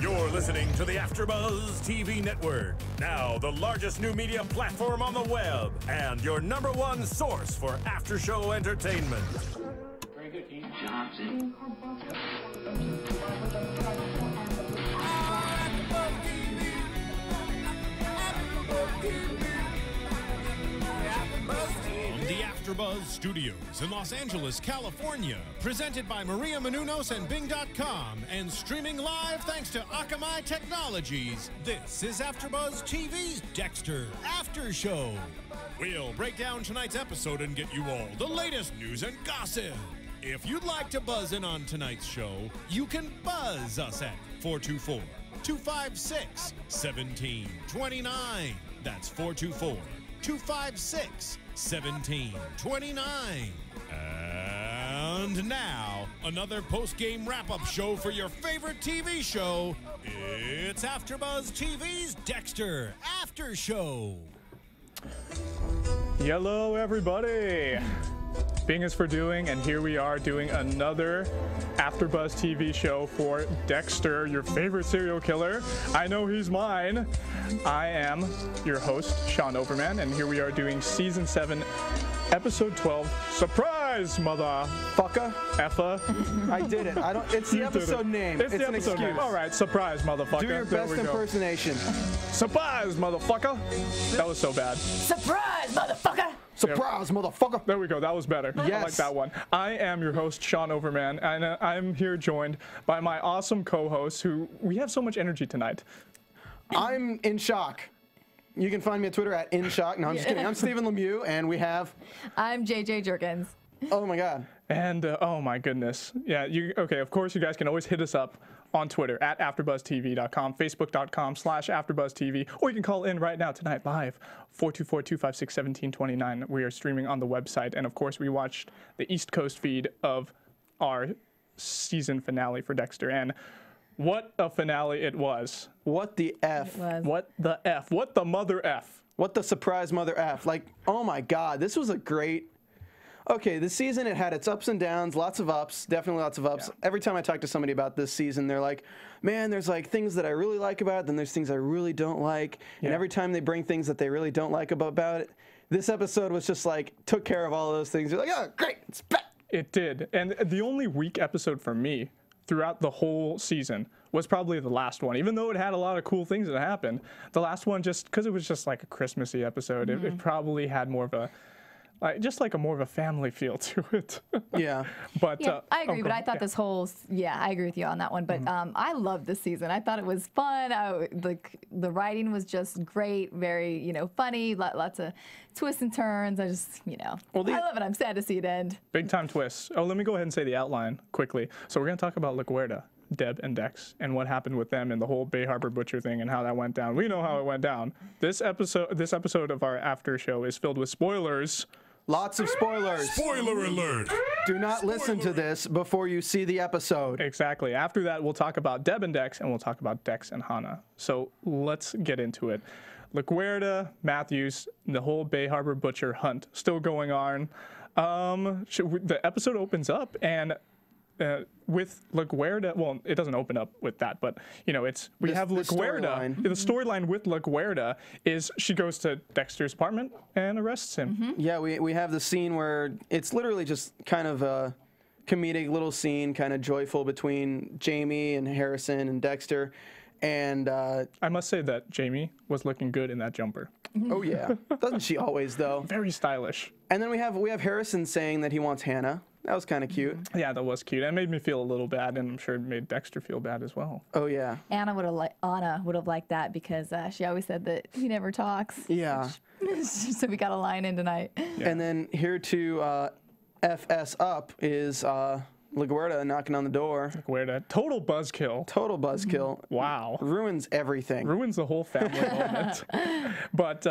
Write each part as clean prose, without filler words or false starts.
You're listening to the AfterBuzz TV network, now the largest new media platform on the web, and your #1 source for after-show entertainment. Very good, team. Johnson. The AfterBuzz Studios in Los Angeles, California, presented by Maria Menounos and Bing.com, and streaming live thanks to Akamai Technologies. This is AfterBuzz TV's Dexter After Show. We'll break down tonight's episode and get you all the latest news and gossip. If you'd like to buzz in on tonight's show, you can buzz us at 424-256-1729. That's 424-256-1729. And now, another post-game wrap-up show for your favorite TV show. It's AfterBuzz TV's Dexter After Show. Hello, everybody. Bing is for doing, and here we are doing another AfterBuzz TV show for Dexter, your favorite serial killer. I know he's mine. I am your host, Sean Overman, and here we are doing Season 7, Episode 12, Surprise, motherfucker. Effa. I did it. It's the episode name. It's the episode name. All right, surprise, motherfucker. Do your best impersonation. Surprise, motherfucker. That was so bad. Surprise, motherfucker. Surprise, motherfucker. There we go. That was better. Yes. I like that one. I am your host, Sean Overman, and I'm here joined by my awesome co-hosts who we have so much energy tonight. I'm in shock. You can find me on Twitter at InShock. No, I'm just kidding. I'm Stephen Lemieux, and we have... I'm JJ Jurgens. Oh, my God. And, oh, my goodness. Yeah, okay, of course, you guys can always hit us up on Twitter at AfterBuzzTV.com, Facebook.com/AfterBuzzTV, or you can call in right now tonight live, 424-256-1729. We are streaming on the website, and, of course, we watched the East Coast feed of our season finale for Dexter, and what a finale it was. What the F? What the F? What the mother F? What the surprise mother F? Like, oh my God, this was a great... Okay, this season, it had its ups and downs, lots of ups, definitely lots of ups. Yeah. Every time I talk to somebody about this season, they're like, man, there's like things that I really like about it, then there's things I really don't like. Yeah. And every time they bring things that they really don't like about it, this episode was just like, took care of all of those things. They're like, oh, great, it's back. It did. And the only weak episode for me throughout the whole season was probably the last one. Even though it had a lot of cool things that happened, the last one, just because it was just like a Christmassy episode, it probably had more of a, just like a more of a family feel to it. Yeah. But yeah, I agree, but I thought this whole, I agree with you on that one. But I loved this season. I thought it was fun. Like the writing was just great, very, funny, lots of twists and turns. I just, well, I love it. I'm sad to see it end. Big time twists. Oh, let me go ahead and say the outline quickly. So we're going to talk about LaGuerta, Deb and Dex, and what happened with them and the whole Bay Harbor Butcher thing and how that went down. We know how it went down. This episode of our after show is filled with spoilers. Lots of spoilers. Spoiler alert. Do not listen to this before you see the episode. Exactly. After that, we'll talk about Deb and Dex, and we'll talk about Dex and Hannah. So let's get into it. LaGuerta, Matthews, the whole Bay Harbor Butcher hunt still going on. The episode opens up, and with LaGuerta, well, it doesn't open up with that, but we have LaGuerta. The storyline with LaGuerta is she goes to Dexter's apartment and arrests him. Mm-hmm. Yeah, we have the scene where it's literally just kind of a comedic little scene, kind of joyful between Jamie and Harrison and Dexter. And I must say that Jamie was looking good in that jumper. Oh yeah, doesn't she always though? Very stylish. And then we have Harrison saying that he wants Hannah. That was kind of cute. Yeah, that was cute. It made me feel a little bad, and I'm sure it made Dexter feel bad as well. Oh yeah. Anna would have liked that because she always said that he never talks. Yeah. So we got a line in tonight. Yeah. And then here to FS up is LaGuerta knocking on the door. LaGuerta, total buzzkill. Total buzzkill. Wow. Ruins everything. Ruins the whole family moment. But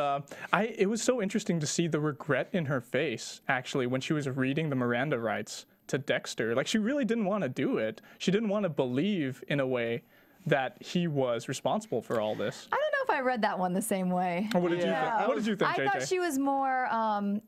it was so interesting to see the regret in her face, actually, when she was reading the Miranda rights to Dexter. Like, she really didn't want to do it. She didn't want to believe, in a way, that he was responsible for all this. I don't know if if I read that one the same way. What did you think? What did you think, JJ? I thought she was more,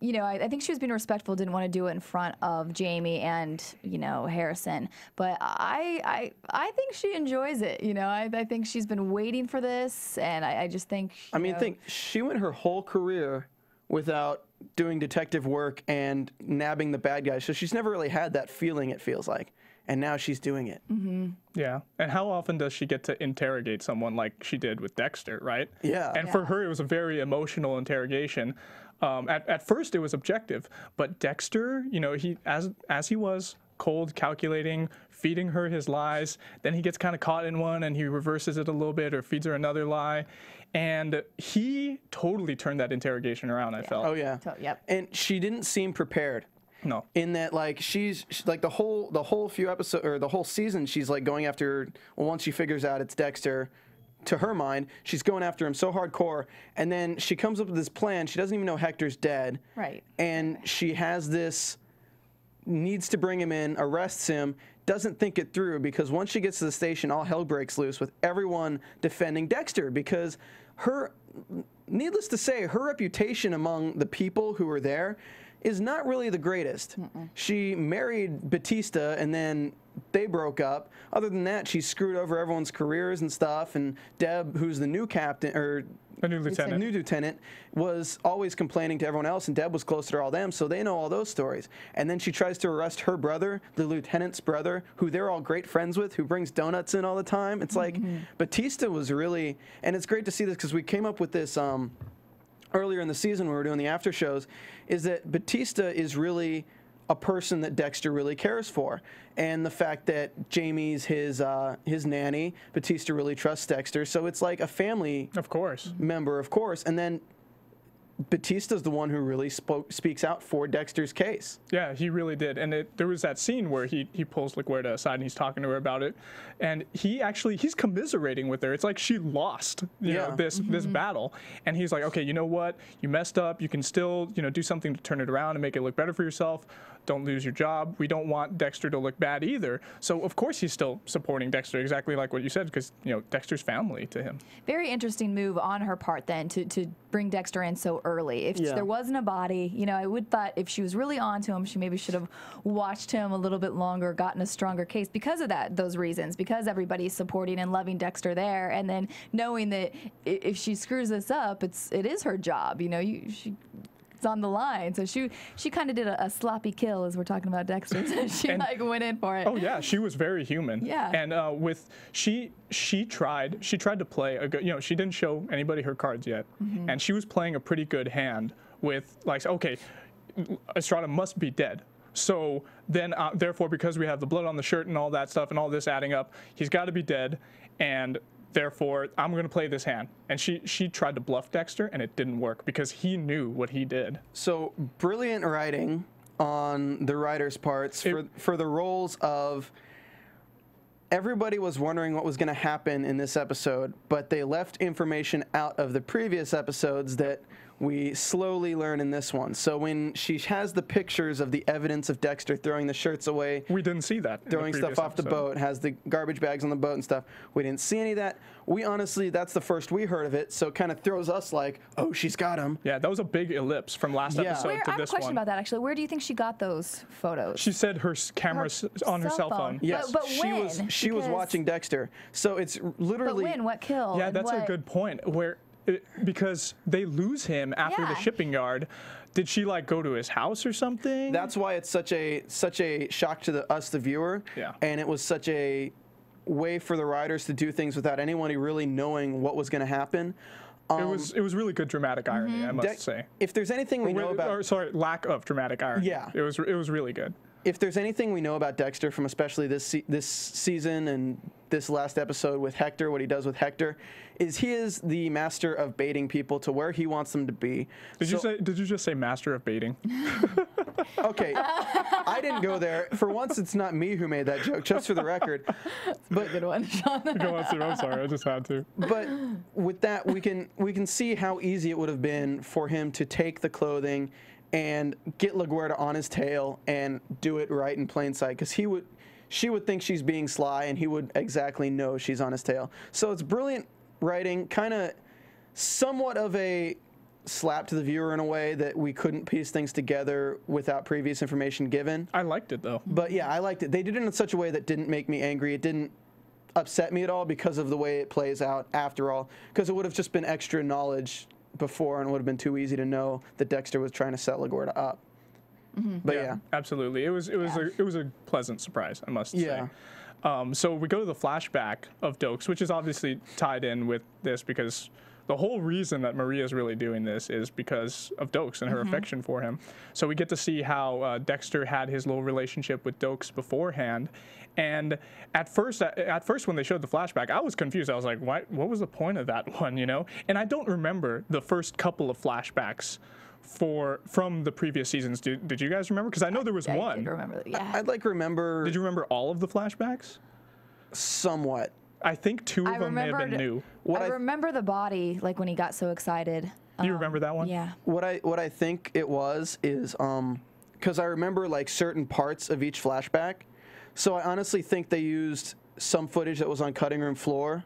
you know, I think she was being respectful, didn't want to do it in front of Jamie and, you know, Harrison. But I think she enjoys it. You know, I think she's been waiting for this, and I just think. I mean, think she went her whole career without doing detective work and nabbing the bad guys, so she's never really had that feeling. It feels like. And now she's doing it. Mm-hmm. Yeah. And how often does she get to interrogate someone like she did with Dexter, right? Yeah. And for her, it was a very emotional interrogation. At first, it was objective. But Dexter, you know, he as he was cold, calculating, feeding her his lies, then he gets kind of caught in one and he reverses it a little bit or feeds her another lie. And he totally turned that interrogation around, I felt. Oh, yeah. Yep. And she didn't seem prepared. No. In that, like, she's like the whole few episodes or the whole season, she's like going after. Well, once she figures out it's Dexter, to her mind, she's going after him so hardcore, and then she comes up with this plan. She doesn't even know Hector's dead. Right. And she has this needs to bring him in, arrests him. Doesn't think it through because once she gets to the station, all hell breaks loose with everyone defending Dexter because her, needless to say, her reputation among the people who were there is not really the greatest. She married Batista and then they broke up. Other than that, she screwed over everyone's careers and stuff. And Deb, who's the new captain, or a new lieutenant, was always complaining to everyone else, and Deb was closer to all them, so they know all those stories. And then she tries to arrest her brother, the lieutenant's brother, who they're all great friends with, who brings donuts in all the time. It's like Batista was really, and it's great to see this because we came up with this earlier in the season when we were doing the after shows, is that Batista is really a person that Dexter really cares for. And the fact that Jamie's his nanny, Batista really trusts Dexter. So it's like a family member, of course. And then Batista's the one who really speaks out for Dexter's case. Yeah, he really did. And there was that scene where he pulls LaGuerta aside and he's talking to her about it. And he's commiserating with her. It's like she lost you know, this battle. And he's like, okay, you know what? You messed up. You can still, you know, do something to turn it around and make it look better for yourself. Don't lose your job. We don't want Dexter to look bad either. So, of course, he's still supporting Dexter, exactly like what you said, because, you know, Dexter's family to him. Very interesting move on her part, then, to bring Dexter in so early. If there wasn't a body, you know, I would thought if she was really on to him, she maybe should have watched him a little bit longer, gotten a stronger case because of those reasons, because everybody's supporting and loving Dexter there, and then knowing that if she screws this up, it is her job, you know, it's on the line. So she kind of did a sloppy kill as we're talking about Dexter. So she like went in for it. Oh yeah, she was very human. Yeah. And she tried to play a good, you know, she didn't show anybody her cards yet, and she was playing a pretty good hand with like, okay, Estrada must be dead. So then, therefore, because we have the blood on the shirt and all that stuff and all this adding up, he's got to be dead, and therefore, I'm going to play this hand. And she tried to bluff Dexter, and it didn't work because he knew what he did. So brilliant writing on the writers' parts for the roles of. Everybody was wondering what was going to happen in this episode, but they left information out of the previous episodes that we slowly learn in this one. So when she has the pictures of the evidence of Dexter throwing the shirts away, we didn't see that. Throwing stuff off the boat, has the garbage bags on the boat and stuff. We didn't see any of that. We honestly, that's the first we heard of it, so it kind of throws us like, oh, she's got him. Yeah, that was a big ellipse from last episode to this one. I have a question about that, actually. Where do you think she got those photos? She said her camera's on her cell phone. Yes, but when? She was watching Dexter. So it's literally... But when? What killed? Yeah, that's a good point. Because they lose him after the shipping yard. Did she like go to his house or something? That's why it's such a shock to us, the viewer. Yeah. And it was such a way for the writers to do things without anyone really knowing what was going to happen. It was really good dramatic irony, I must say. If there's anything we know about, lack of dramatic irony. Yeah. It was really good. If there's anything we know about Dexter from especially this season and this last episode with Hector, what he does with Hector, is he is the master of baiting people to where he wants them to be. Did you just say master of baiting? Okay, I didn't go there. For once, it's not me who made that joke, just for the record. But good one, Sean. Go on, Steve. I'm sorry, I just had to. But with that, we can see how easy it would have been for him to take the clothing and get LaGuerta on his tail and do it right in plain sight, because she would think she's being sly, and he would exactly know she's on his tail. So it's brilliant writing, kind of somewhat of a slap to the viewer in a way that we couldn't piece things together without previous information given. I liked it, though. But yeah, I liked it. They did it in such a way that didn't make me angry. It didn't upset me at all because of the way it plays out after all, because it would have just been extra knowledge before and it would have been too easy to know that Dexter was trying to set LaGuerta up. But yeah, absolutely. It was a pleasant surprise, I must say. So we go to the flashback of Dokes, which is obviously tied in with this because the whole reason that Maria is really doing this is because of Dokes and her affection for him. So we get to see how Dexter had his little relationship with Dokes beforehand. And at first when they showed the flashback, I was confused. I was like, what was the point of that one, you know? And I don't remember the first couple of flashbacks from the previous seasons. Did you guys remember? Because I know there was one. I did remember, yeah. I'd like remember. Did you remember all of the flashbacks? Somewhat. I think two of them may have been new. I remember the body, like when he got so excited. Do you remember that one? Yeah. What I think it was is because I remember like certain parts of each flashback. So I honestly think they used some footage that was on cutting room floor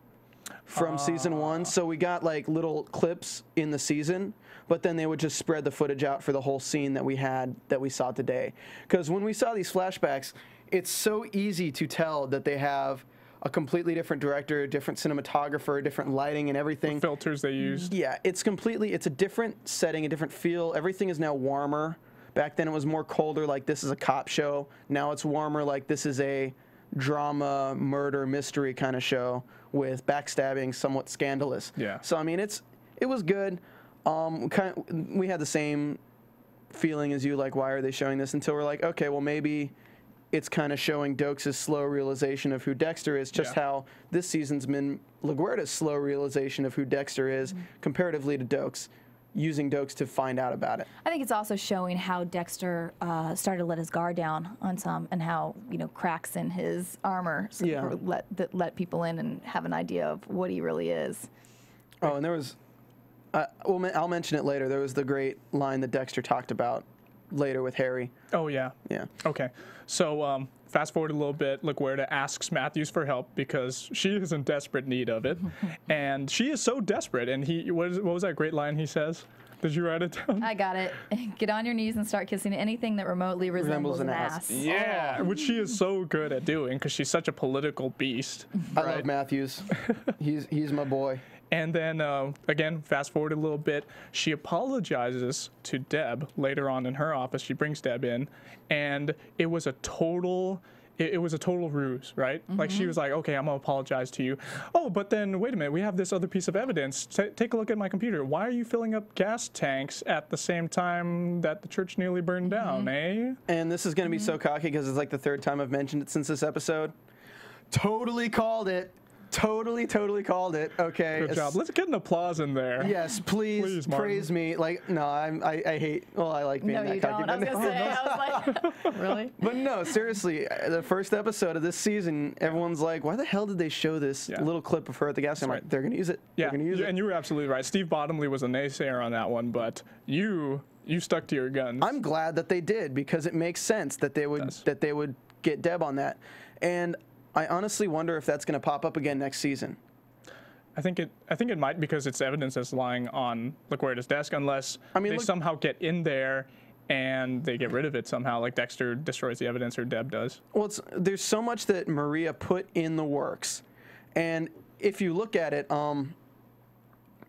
from season 1. So we got like little clips in the season, but then they would just spread the footage out for the whole scene that we saw today. Because when we saw these flashbacks, it's so easy to tell that they have a completely different director, a different cinematographer, different lighting and everything. The filters they used. Yeah, it's a different setting, a different feel. Everything is now warmer. Back then it was more colder, like this is a cop show. Now it's warmer, like this is a drama, murder, mystery kind of show with backstabbing, somewhat scandalous. Yeah. So I mean, it was good. We had the same feeling as you, like, why are they showing this? Until we're like, okay, well maybe it's kind of showing Dokes' slow realization of who Dexter is, just how this season's been LaGuerta's slow realization of who Dexter is comparatively to Dokes, using Dokes to find out about it. I think it's also showing how Dexter started to let his guard down on some, and how, you know, cracks in his armor let people in and have an idea of what he really is. Oh, and there was, I'll mention it later. There was the great line that Dexter talked about later with Harry. Oh, yeah. Yeah. Okay. So fast forward a little bit, LaGuerta asks Matthews for help because she is in desperate need of it. And she is so desperate. And what was that great line he says? Did you write it down? I got it. Get on your knees and start kissing anything that remotely resembles an ass. Yeah, which she is so good at doing because she's such a political beast. I love Matthews. He's my boy. And then, again, fast forward a little bit, she apologizes to Deb later on in her office. She brings Deb in, and it was a total ruse, right? Like, she was like, okay, I'm going to apologize to you. Oh, but then, wait a minute, we have this other piece of evidence. Take a look at my computer. Why are you filling up gas tanks at the same time that the church nearly burned down, eh? And this is going to be so cocky because it's like the third time I've mentioned it since this episode. Totally called it. Totally called it. Okay. Good job. Let's get an applause in there. Yes, please praise me. Like, no, I hate. Well, I like being that cocky. No, you don't. I was gonna say. I was like, really? But no, seriously, the first episode of this season, everyone's like, why the hell did they show this little clip of her at the gas station? I'm like, they're gonna use it. Yeah, they're gonna use it. And you were absolutely right. Steve Bottomley was a naysayer on that one, but you stuck to your guns. I'm glad that they did because it makes sense that they would get Deb on that, and I honestly wonder if that's going to pop up again next season. I think it might, because it's evidence that's lying on LaGuerta's desk, unless they somehow get in there and they get rid of it somehow, like Dexter destroys the evidence or Deb does. Well, there's so much that Maria put in the works, and if you look at it,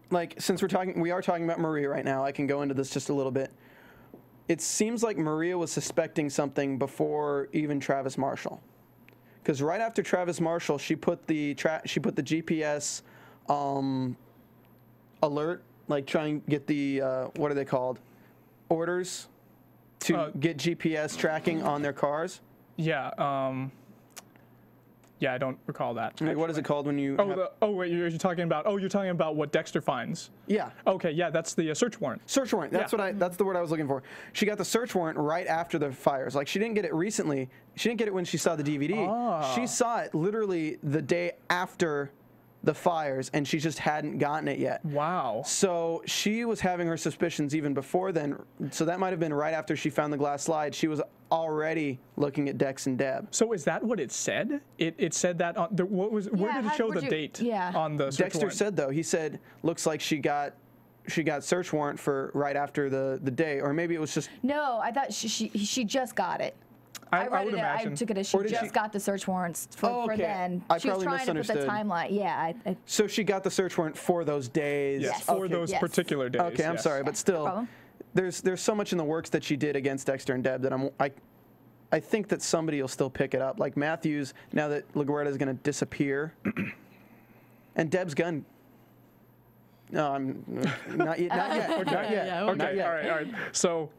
like, since we are talking about Maria right now, I can go into this just a little bit. It seems like Maria was suspecting something before even Travis Marshall. Because right after Travis Marshall, she put the GPS alert, like try and get the what are they called, orders to get GPS tracking on their cars. Yeah. Yeah, I don't recall that. Like, what is it called when you? Wait, you're talking about? Oh, you're talking about what Dexter finds. Yeah. Okay, yeah, that's the search warrant. Search warrant. That's that's the word I was looking for. She got the search warrant right after the fires. Like, she didn't get it recently. She didn't get it when she saw the DVD. She saw it literally the day after the fires, and she just hadn't gotten it yet. Wow. So she was having her suspicions even before then. So that might have been right after she found the glass slide. She was already looking at Dex and Deb. So is that what it said? It said that on where did it show the date on the search Dexter warrant? said, though, he said, looks like she got search warrant for right after the day, or maybe it was just. No, I thought she just got it. I would imagine. I took it as she just got the search warrants for then. I She was trying to put the timeline. Yeah. So she got the search warrant for those days. Yes, for those particular days. Okay, I'm sorry, but still, there's so much in the works that she did against Dexter and Deb that I think that somebody will still pick it up. Like Matthews, now that LaGuerta is going to disappear, and Deb's gun. No, I'm not yet. Not yet. Not yet. Yeah, okay. All right. So.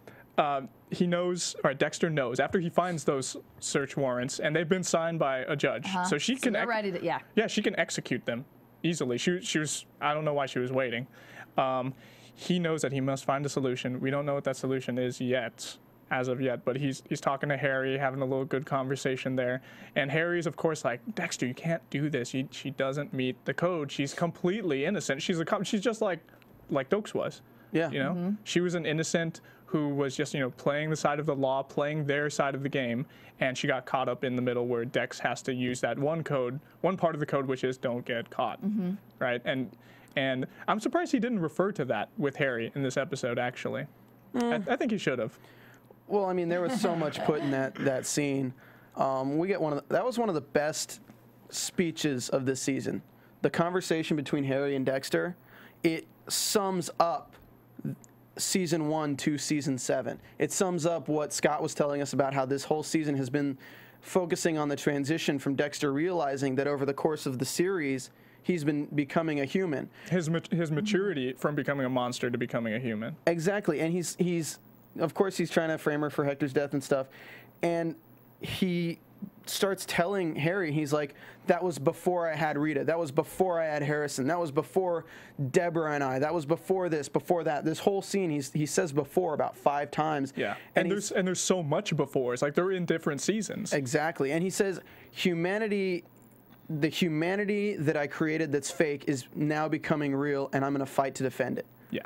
He knows, or Dexter knows, after he finds those search warrants, and they've been signed by a judge, so she can, they're ready to, yeah, she can execute them easily. She was, I don't know why she was waiting. He knows that he must find a solution. We don't know what that solution is yet, as of yet, but he's talking to Harry, having a little good conversation there, and Harry's of course like, Dexter, you can't do this. She doesn't meet the code. She's completely innocent. She's just like Dokes was. Yeah. You know, she was an innocent who was just, playing the side of the law, playing their side of the game, and she got caught up in the middle where Dex has to use that one part of the code, which is don't get caught, right? And I'm surprised he didn't refer to that with Harry in this episode, actually. I think he should have. Well, I mean, there was so much put in that scene. We get that was one of the best speeches of this season. The conversation between Harry and Dexter, it sums up season 1 to season 7. It sums up what Scott was telling us about how this whole season has been focusing on the transition from Dexter realizing that over the course of the series, he's been becoming a human. His maturity from becoming a monster to becoming a human. Exactly, and he's of course he's trying to frame her for Hector's death and stuff, and he starts telling Harry, he's like, that was before I had Rita, that was before I had Harrison, that was before Debra and I, that was before this, before that. This whole scene, he says before about 5 times. Yeah, and there's so much before. It's like they're in different seasons. Exactly, and he says the humanity that I created that's fake is now becoming real, and I'm going to fight to defend it. Yeah.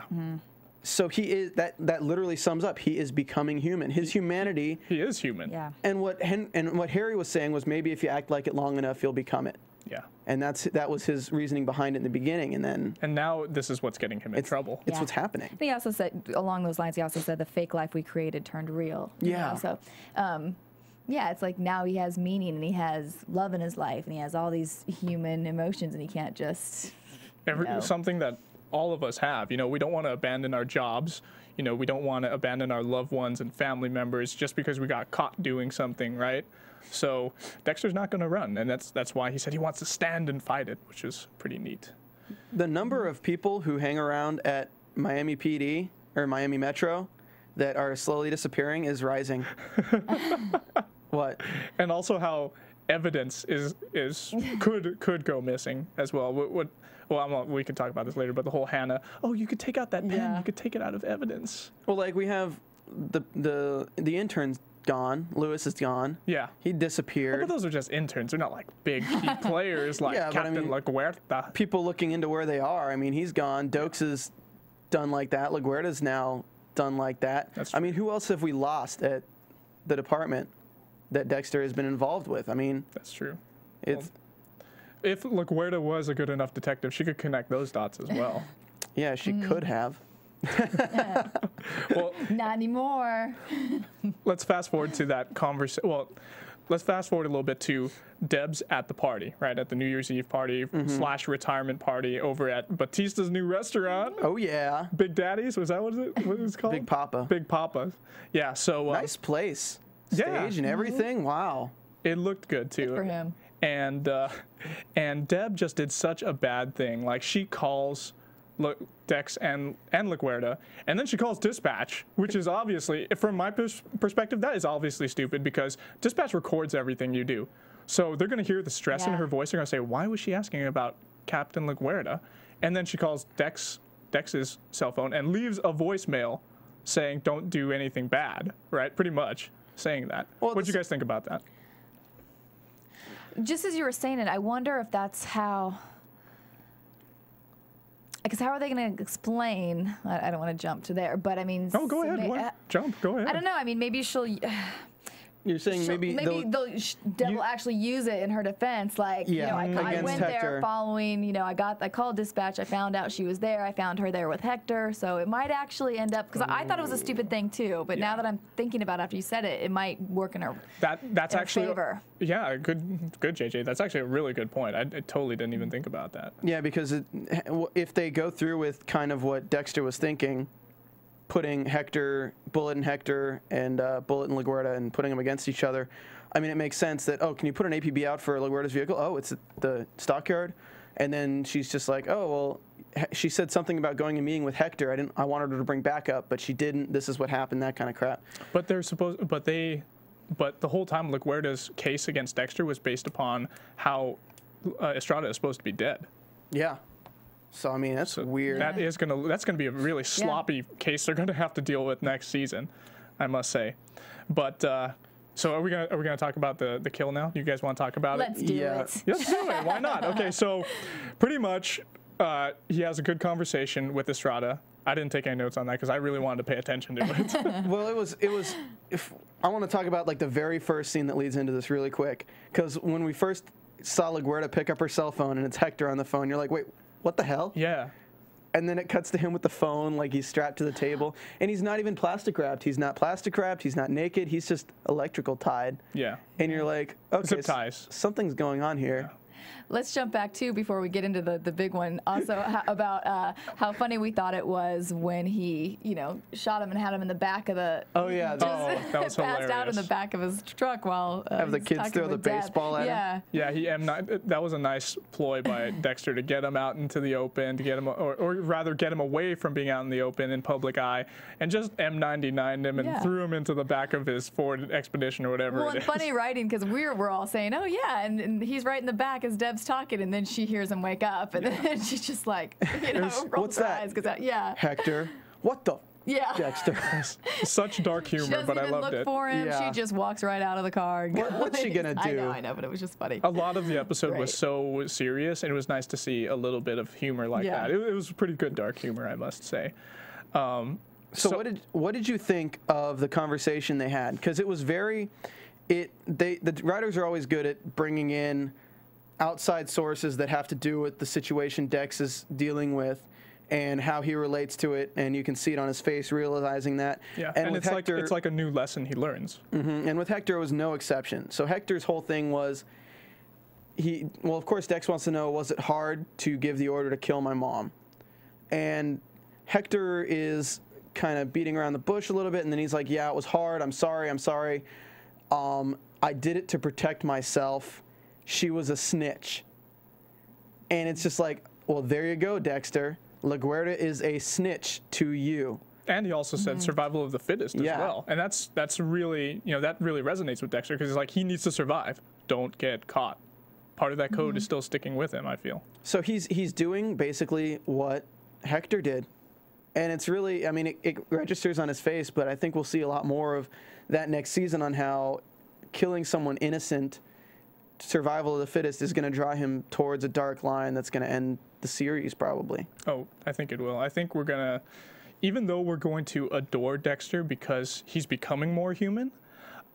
So he is that literally sums up. He is becoming human. His humanity. He is human. Yeah. And what Harry was saying was maybe if you act like it long enough, you'll become it. Yeah. And that was his reasoning behind it in the beginning, and now this is what's getting him in trouble. It's what's happening. And he also said along those lines. He also said the fake life we created turned real. Yeah. So, yeah, it's like now he has meaning and he has love in his life and he has all these human emotions and he can't just. Something that all of us have. We don't want to abandon our jobs. We don't want to abandon our loved ones and family members just because we got caught doing something, right? So Dexter's not going to run, and that's why he said he wants to stand and fight it, which is pretty neat. The number of people who hang around at Miami PD or Miami Metro that are slowly disappearing is rising. What? And also how evidence could go missing as well. We can talk about this later, but the whole Hannah, you could take out that pen, you could take it out of evidence. Well, like we have the intern's gone, Lewis is gone. Yeah. He disappeared. But those are just interns. They're not like big key players like Captain LaGuerta. People looking into where they are. I mean, he's gone. Dokes is done like that. LaGuerta's now done like that. That's true. I mean, who else have we lost at the department that Dexter has been involved with? I mean, that's true. If LaGuerta was a good enough detective, she could connect those dots as well. Yeah, she could have. Well, not anymore. Let's fast forward to that conversation. Well, let's fast forward a little bit to Deb's at the party, right? At the New Year's Eve party / retirement party over at Batista's new restaurant. Oh, yeah. Big Daddy's? Was that what it's called? Big Papa. Big Papa. Yeah, so. Nice place. Stage and everything. Wow. It looked good, too. Good for him. And Deb just did such a bad thing. Like, she calls Dex and LaGuerta, and then she calls dispatch, which is obviously, from my perspective, that is obviously stupid because dispatch records everything you do. So they're going to hear the stress in her voice. They're going to say, why was she asking about Captain LaGuerta? And then she calls Dex's cell phone and leaves a voicemail saying, don't do anything bad, right? Pretty much saying that. Well, what do you guys think about that? Just as you were saying it, I wonder if that's how because how are they going to explain? I don't want to jump to there, but I mean. Oh, go ahead. Jump. Go ahead. I don't know. I mean, maybe she'll. You're saying maybe Deb will actually use it in her defense, like, you know, I went there following, you know, I called dispatch, I found out she was there, I found her there with Hector, so it might actually end up, because I thought it was a stupid thing too, but now that I'm thinking about it after you said it, it might work in her that's actually favor. Yeah, good JJ. That's actually a really good point. I totally didn't even think about that. Yeah, because if they go through with kind of what Dexter was thinking, putting Bullet in Hector and Bullet in LaGuerta and putting them against each other, I mean, it makes sense that, oh, can you put an APB out for LaGuerta's vehicle? Oh, it's the stockyard. And then she's just like, oh, well, she said something about going and meeting with Hector. I wanted her to bring backup, but she didn't. This is what happened, that kind of crap. But but the whole time LaGuerta's case against Dexter was based upon how Estrada is supposed to be dead. Yeah. So I mean, that's weird. That's gonna be a really sloppy case they're gonna have to deal with next season, I must say. But so are we gonna talk about the kill now? You guys want to talk about it? Let's do it. Let's do it. Why not? Okay, so pretty much he has a good conversation with Estrada. I didn't take any notes on that because I really wanted to pay attention to it. Well, it was. If I want to talk about like the very first scene that leads into this really quick, because when we first saw LaGuerta pick up her cell phone and it's Hector on the phone, you're like, wait. What the hell? Yeah. And then it cuts to him with the phone, like he's strapped to the table. And he's not even plastic wrapped. He's not plastic wrapped. He's not naked. He's just electrical tied. Yeah. And you're like, okay, zip ties. Something's going on here. Yeah. Let's jump back, too, before we get into the big one. Also, about how funny we thought it was when he, you know, shot him and had him in the back of the... Oh, yeah. That was hilarious. Passed out in the back of his truck while have the kids throw the baseball at him. Yeah, that was a nice ploy by Dexter to get him out into the open, to get him, or rather get him away from being out in the open in public eye, and just M99'd him and threw him into the back of his Ford Expedition or whatever it is. Well, funny writing, because we're all saying, oh, yeah, and he's right in the back as Deb's talking, and then she hears him wake up, and then she's just like, you know, rolls her eyes, Hector, what the? Yeah. Dexter. Such dark humor, but I loved it. She doesn't even look for him. Yeah. She just walks right out of the car. And what's she gonna do? I know, but it was just funny. A lot of the episode was so serious, and it was nice to see a little bit of humor like that. It was pretty good dark humor, I must say. So what did you think of the conversation they had? Because it was very, the writers are always good at bringing in outside sources that have to do with the situation Dex is dealing with and how he relates to it, and you can see it on his face realizing that. Yeah, and with Hector, it's like a new lesson he learns. And with Hector, it was no exception. So Hector's whole thing was, of course, Dex wants to know, was it hard to give the order to kill my mom? And Hector is kind of beating around the bush a little bit, and then he's like, yeah, it was hard, I'm sorry. I did it to protect myself. She was a snitch. And it's just like, well, there you go, Dexter. LaGuerta is a snitch to you. And he also said survival of the fittest as well. And that's really, that really resonates with Dexter, because it's like, he needs to survive. Don't get caught. Part of that code is still sticking with him, I feel. So he's doing basically what Hector did. And it's really, I mean, it registers on his face, but I think we'll see a lot more of that next season on how killing someone innocent, survival of the fittest, is going to draw him towards a dark line that's going to end the series, probably. Oh, I think it will. I think we're going to, even though we're going to adore Dexter because he's becoming more human,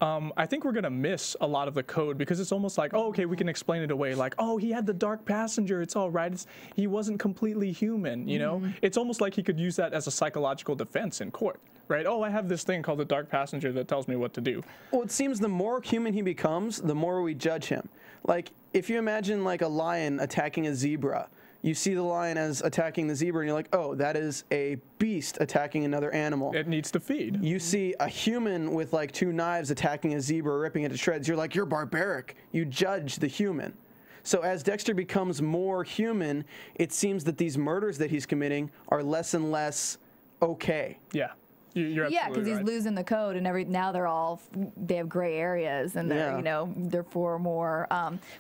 I think we're going to miss a lot of the code, because it's almost like, oh, okay, we can explain it away. Like, oh, he had the dark passenger. It's all right. He wasn't completely human, you know? It's almost like he could use that as a psychological defense in court, right? Oh, I have this thing called the dark passenger that tells me what to do. Well, it seems the more human he becomes, the more we judge him. Like, if you imagine like a lion attacking a zebra, you see the lion as attacking the zebra, and you're like, oh, that is a beast attacking another animal. It needs to feed. You see a human with like 2 knives attacking a zebra, ripping it to shreds. You're like, you're barbaric. You judge the human. So as Dexter becomes more human, it seems that these murders that he's committing are less and less okay. Yeah. You're because he's losing the code, and now they have gray areas, and they're they're for more.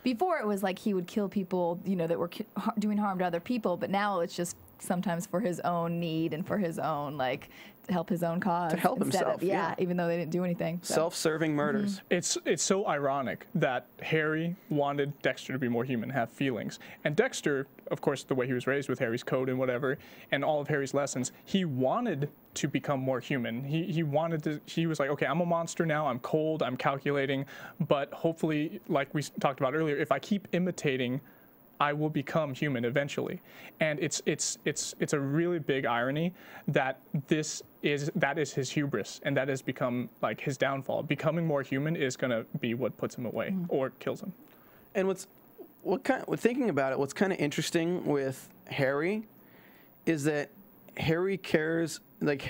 Before it was like he would kill people, that were doing harm to other people, but now it's just sometimes for his own need and for his own, like, to help his own cause. To help himself, yeah, even though they didn't do anything. So. Self-serving murders. It's so ironic that Harry wanted Dexter to be more human, have feelings. And Dexter, of course, the way he was raised with Harry's code and whatever, and all of Harry's lessons, he wanted to become more human. He wanted to, he was like, okay, I'm a monster now, I'm cold, I'm calculating, but hopefully, like we talked about earlier, if I keep imitating, I will become human eventually. And it's a really big irony that that is his hubris, and that has become like his downfall. Becoming more human is gonna be what puts him away or kills him. And thinking about it, what's kind of interesting with Harry is that Harry cares, like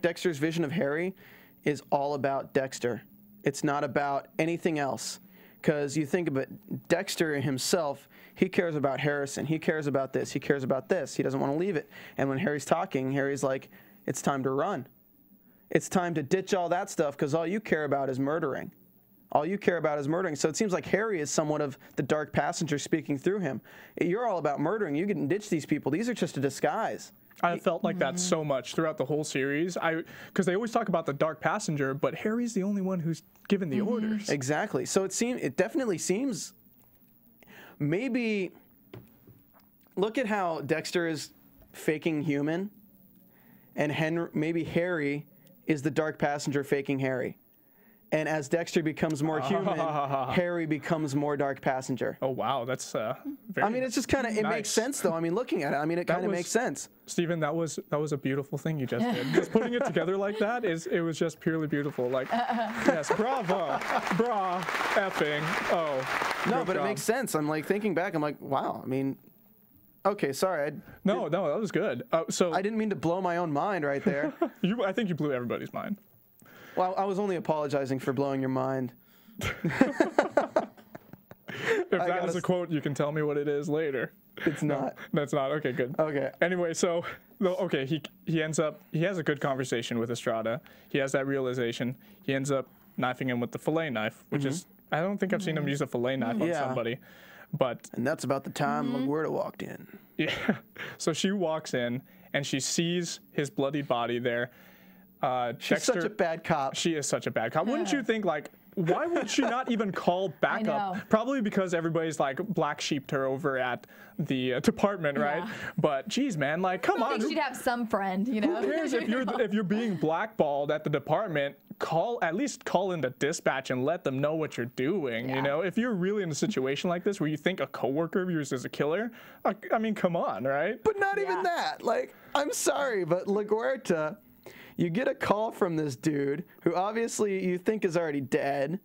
Dexter's vision of Harry is all about Dexter. It's not about anything else. Because you think about Dexter himself, he cares about Harrison. He cares about this. He cares about this. He doesn't want to leave it. And when Harry's talking, Harry's like, it's time to run. It's time to ditch all that stuff because all you care about is murdering. All you care about is murdering. So it seems like Harry is somewhat of the dark passenger speaking through him. You're all about murdering. You can ditch these people. These are just a disguise. I felt like that so much throughout the whole series. Because they always talk about the dark passenger, but Harry's the only one who's given the orders. Exactly. So it definitely seems, maybe, look at how Dexter is faking human, and maybe Harry is the dark passenger faking Harry. And as Dexter becomes more human, Harry becomes more dark passenger. Oh, wow. That's very I mean, it's just kind of, it nice. makes sense, though. I mean, looking at it, I mean, it kind of makes sense. Stephen, that was a beautiful thing you just did. Just putting it together like that, it was just purely beautiful. Like, yes, bravo, bra, effing, oh. No, but it makes sense. I'm like, thinking back, I'm like, wow. I mean, okay, sorry. No, that was good. So I didn't mean to blow my own mind right there. I think you blew everybody's mind. Well, I was only apologizing for blowing your mind. If that is a quote, you can tell me what it is later. It's not. No, that's not. Okay, good. Okay. Anyway, so, okay, he has a good conversation with Estrada. He has that realization. He ends up knifing him with the fillet knife, which is, I don't think I've seen him use a fillet knife on somebody. But and that's about the time LaGuerta walked in. Yeah. So she walks in, and she sees his bloody body there. She's such a bad cop. She is such a bad cop. Wouldn't you think, like, why would she not even call backup? Probably because everybody's, like, black sheeped her over at the department, right? But, geez, man, like, come on. She'd have some friend, you know? Who cares if you're being blackballed at the department? At least call in the dispatch and let them know what you're doing, you know? If you're really in a situation like this where you think a coworker of yours is a killer, I mean, come on, right? But not even that. Like, I'm sorry, but LaGuerta... You get a call from this dude who obviously you think is already dead.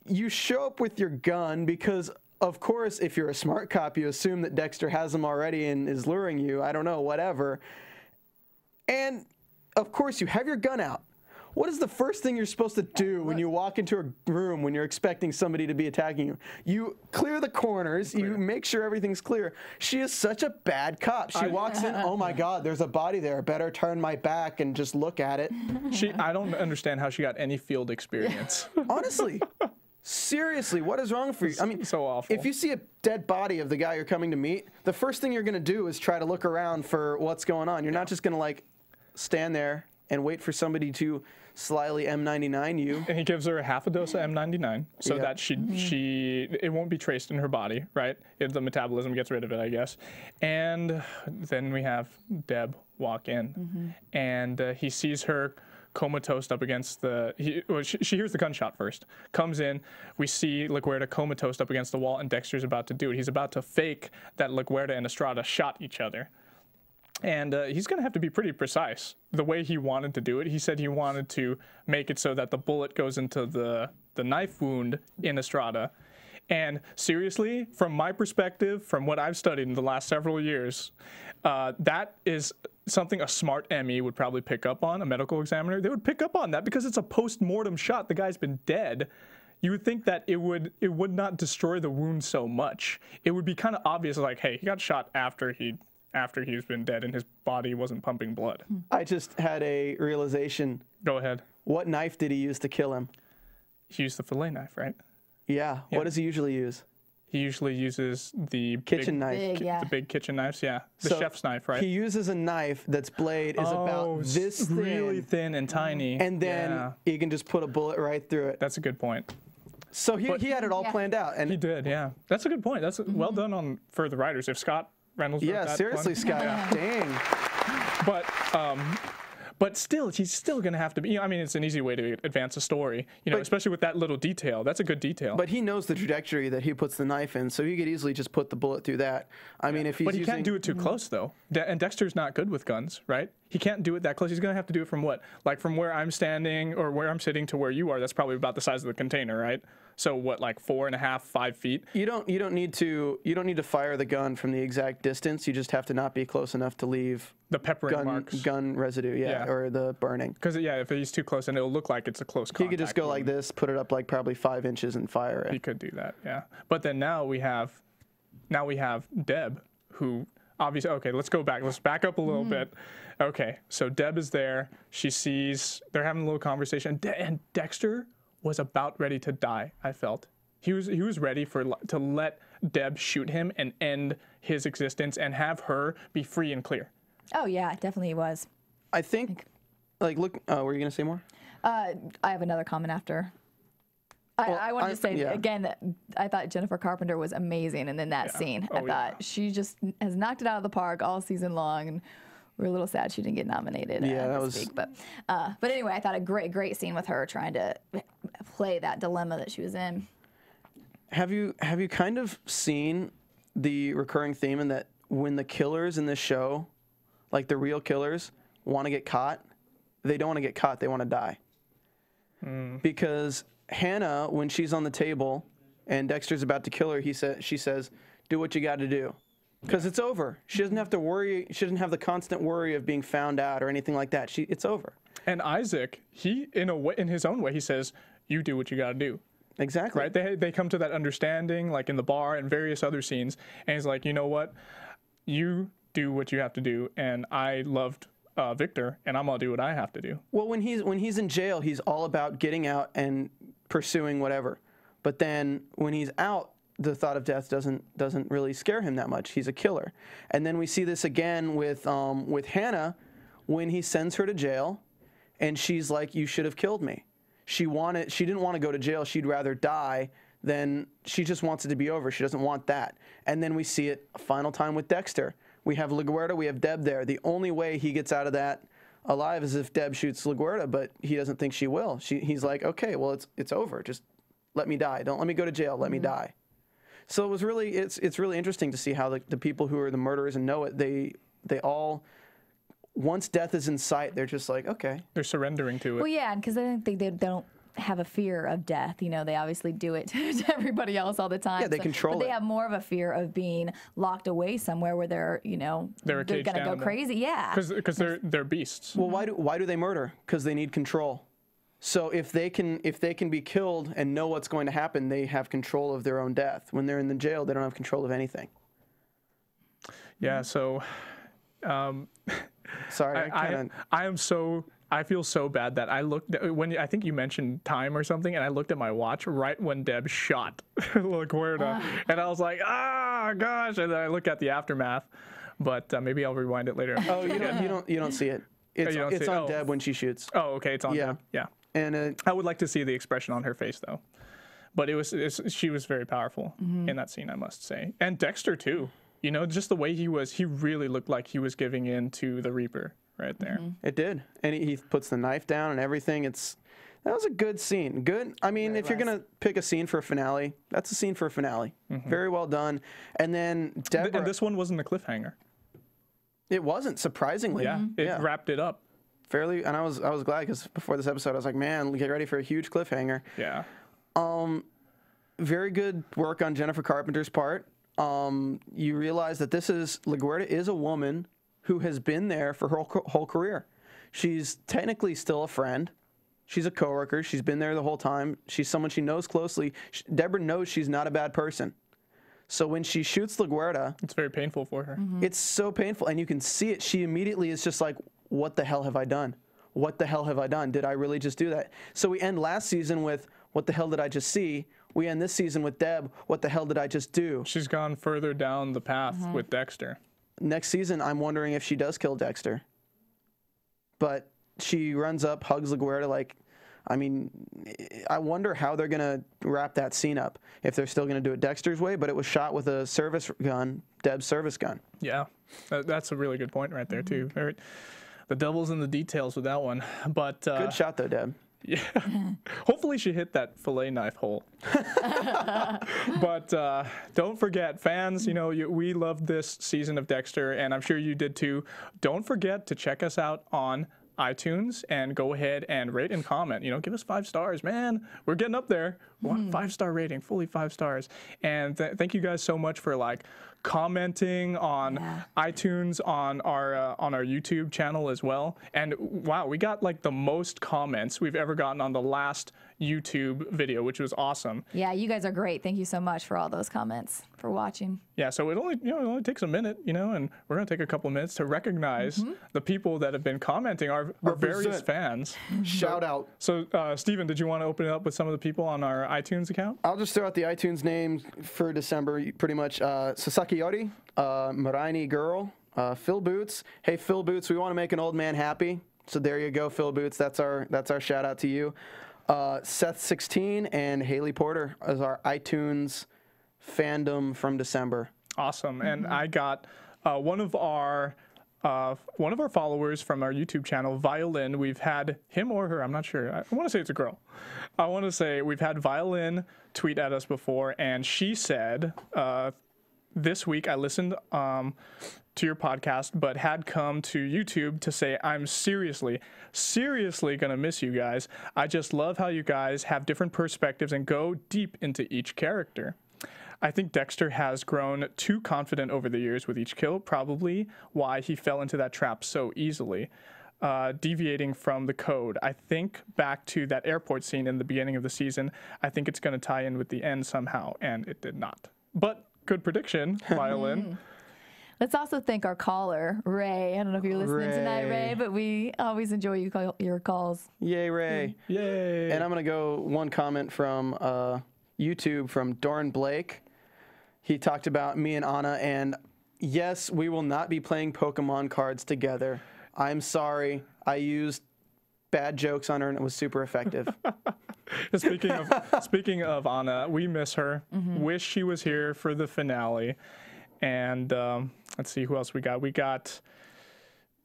You show up with your gun because, of course, if you're a smart cop, you assume that Dexter has him already and is luring you. I don't know, whatever. And, of course, you have your gun out. What is the first thing you're supposed to do when you walk into a room when you're expecting somebody to be attacking you? You clear the corners. You make sure everything's clear. She is such a bad cop. She walks in, oh my God, there's a body there. Better turn my back and just look at it. I don't understand how she got any field experience. Honestly. Seriously, what is wrong for you? I mean, so awful. If you see a dead body of the guy you're coming to meet, the first thing you're going to do is try to look around for what's going on. You're not just going to, like, stand there and wait for somebody to slyly M99 you. And he gives her half a dose of M99 so that it won't be traced in her body, right? The metabolism gets rid of it, I guess. And then we have Deb walk in, and he sees her comatose up against she hears the gunshot first, comes in, we see LaGuerta comatose up against the wall, and Dexter's about to do it. He's about to fake that LaGuerta and Estrada shot each other. And he's going to have to be pretty precise. The way he wanted to do it, he said he wanted to make it so that the bullet goes into the knife wound in Estrada. And seriously, from my perspective, from what I've studied in the last several years, that is something a smart ME would probably pick up on, a medical examiner. They would pick up on that because it's a post-mortem shot. The guy's been dead. You would think that it would not destroy the wound so much. It would be kind of obvious, like, hey, he got shot after he's been dead and his body wasn't pumping blood. I just had a realization. Go ahead. What knife did he use to kill him? He used the fillet knife, right? Yeah. What does he usually use? he usually uses the kitchen knife. the big kitchen knives. Yeah, the chef's knife, right? He uses a knife that's blade is about this thin, really thin and tiny, and then he can just put a bullet right through it. That's a good point. So he had it all planned out, and he did. Yeah, that's a good point. That's well done for the writers. If Scott Reynolds, wrote that seriously, Scott, dang. But still, he's still going to have to be. I mean, it's an easy way to advance a story, especially with that little detail. That's a good detail. But he knows the trajectory that he puts the knife in, so he could easily just put the bullet through that. I mean, if he's But he can't do it too close, though. And Dexter's not good with guns, right? He can't do it that close. He's going to have to do it from what? Like from where I'm standing or where I'm sitting to where you are. That's probably about the size of the container, right? So what, like 4.5, 5 feet? You don't need to fire the gun from the exact distance. You just have to not be close enough to leave the peppering marks, gun residue, or the burning. Because if he's too close, then it'll look like it's a close contact. He could just go like this, put it up like probably 5 inches, and fire it. He could do that, yeah. But then now we have Deb, who obviously. Okay, let's go back. Let's back up a little bit. Okay, so Deb is there. She sees they're having a little conversation, and Dexter was about ready to die. I felt he was ready to let Deb shoot him and end his existence and have her be free and clear. Oh yeah, definitely he was. I think, look, were you gonna say more? I have another comment after. I wanted to say again that I thought Jennifer Carpenter was amazing, and then that scene, I thought she just has knocked it out of the park all season long, and we're a little sad she didn't get nominated. Yeah, that was. Week, but anyway, I thought a great scene with her trying to play that dilemma that she was in. Have you kind of seen the recurring theme in that when the killers in this show, like the real killers, want to get caught, they don't want to get caught, they want to die. Because Hannah, when she's on the table and Dexter's about to kill her, she says, "Do what you got to do." Because it's over. She doesn't have to worry. She doesn't have the constant worry of being found out or anything like that. It's over. And Isaac, in his own way, he says, "You do what you got to do." Exactly. Right? They come to that understanding, like in the bar and various other scenes. And he's like, you know what? You do what you have to do. And I loved Victor, and I'm gonna do what I have to do. Well, when he's in jail, he's all about getting out and pursuing whatever. But then when he's out, the thought of death doesn't really scare him that much. He's a killer. And then we see this again with Hannah when he sends her to jail, and she's like, "You should have killed me." She didn't want to go to jail. She'd rather die than she just wants it to be over. She doesn't want that. And then we see it a final time with Dexter. We have LaGuerta, we have Deb there. The only way he gets out of that alive is if Deb shoots LaGuerta, but he doesn't think she will. He's like, okay, well, it's over. Just let me die. Don't let me go to jail. Let me die. So it's really interesting to see how the people who are the murderers and know it, they all, once death is in sight, they're just like, okay. They're surrendering to it. Well, yeah, because I don't think they don't have a fear of death. They obviously do it to everybody else all the time. Yeah, they control it. But they have more of a fear of being locked away somewhere where they're they're going to go crazy. Yeah. Because they're beasts. Well, why do they murder? Because they need control. So if they can be killed and know what's going to happen, they have control of their own death. When they're in the jail, they don't have control of anything. Yeah. So. Sorry, I feel so bad that I looked I think you mentioned time or something, and I looked at my watch right when Deb shot LaGuerta, and I was like, gosh, and then I look at the aftermath, but maybe I'll rewind it later. Oh, you don't see it. It's on Deb when she shoots. Oh, okay, it's on Deb. Yeah. And I would like to see the expression on her face though, but she was very powerful in that scene, I must say, and Dexter too. Just the way he really looked like he was giving in to the Reaper right there. It did. And he puts the knife down and everything. That was a good scene. Good. I mean, if you're going to pick a scene for a finale, that's a scene for a finale. Very well done. And then Debra. And this one wasn't a cliffhanger. It wasn't, surprisingly. Yeah, it wrapped it up. Fairly, and I was glad because before this episode, I was like, man, get ready for a huge cliffhanger. Yeah. Very good work on Jennifer Carpenter's part. You realize that LaGuerta is a woman who has been there for her whole career. She's technically still a friend. She's a coworker. She's been there the whole time. She's someone she knows closely. Debra knows she's not a bad person. So when she shoots LaGuerta, it's very painful for her. It's so painful, and you can see it. She immediately is just like, what the hell have I done? What the hell have I done? Did I really just do that? So we end last season with, what the hell did I just see? We end this season with Deb, what the hell did I just do? She's gone further down the path with Dexter. Next season, I'm wondering if she does kill Dexter. But she runs up, hugs LaGuerta, like, I mean, I wonder how they're going to wrap that scene up. If they're still going to do it Dexter's way, but it was shot with a service gun, Deb's service gun. Yeah, that's a really good point right there, too. The devil's in the details with that one. But good shot, though, Deb. Yeah. Hopefully she hit that fillet knife hole. But don't forget, fans, you know, we loved this season of Dexter, and I'm sure you did too. Don't forget to check us out on iTunes and go ahead and rate and comment. You know, give us 5 stars, man. We're getting up there. We want a 5-star rating, fully 5 stars. And thank you guys so much for like commenting on iTunes, on our YouTube channel as well. And wow, we got like the most comments we've ever gotten on the last YouTube video, which was awesome. Yeah, you guys are great. Thank you so much for all those comments, for watching. Yeah, so it only takes a minute, you know, and we're gonna take a couple of minutes to recognize the people that have been commenting, our various fans. Shout out. So, Steven, did you want to open it up with some of the people on our iTunes account? I'll just throw out the iTunes names for December, pretty much. Sasaki Yori, Maraini Girl, Phil Boots. Hey, Phil Boots, we want to make an old man happy. So there you go, Phil Boots. That's our shout out to you. Seth16 and Haley Porter as our iTunes fandom from December. Awesome. And I got one of our followers from our YouTube channel, Violin. We've had him or her, I'm not sure. I want to say it's a girl. I want to say we've had Violin tweet at us before, and she said, this week I listened to your podcast, but had come to YouTube to say, I'm seriously gonna miss you guys. I just love how you guys have different perspectives and go deep into each character. I think Dexter has grown too confident over the years with each kill, probably why he fell into that trap so easily. Deviating from the code. I think back to that airport scene in the beginning of the season. I think it's going to tie in with the end somehow, and it did not. But good prediction, Violin. Let's also thank our caller, Ray. I don't know if you're listening tonight, Ray, but we always enjoy your calls. Yay, Ray. Yay. And I'm going to go one comment from YouTube from Doran Blake. He talked about me and Anna, and yes, we will not be playing Pokemon cards together. I'm sorry. I used bad jokes on her, and it was super effective. Speaking of Anna, we miss her. Wish she was here for the finale. And let's see who else we got. We got,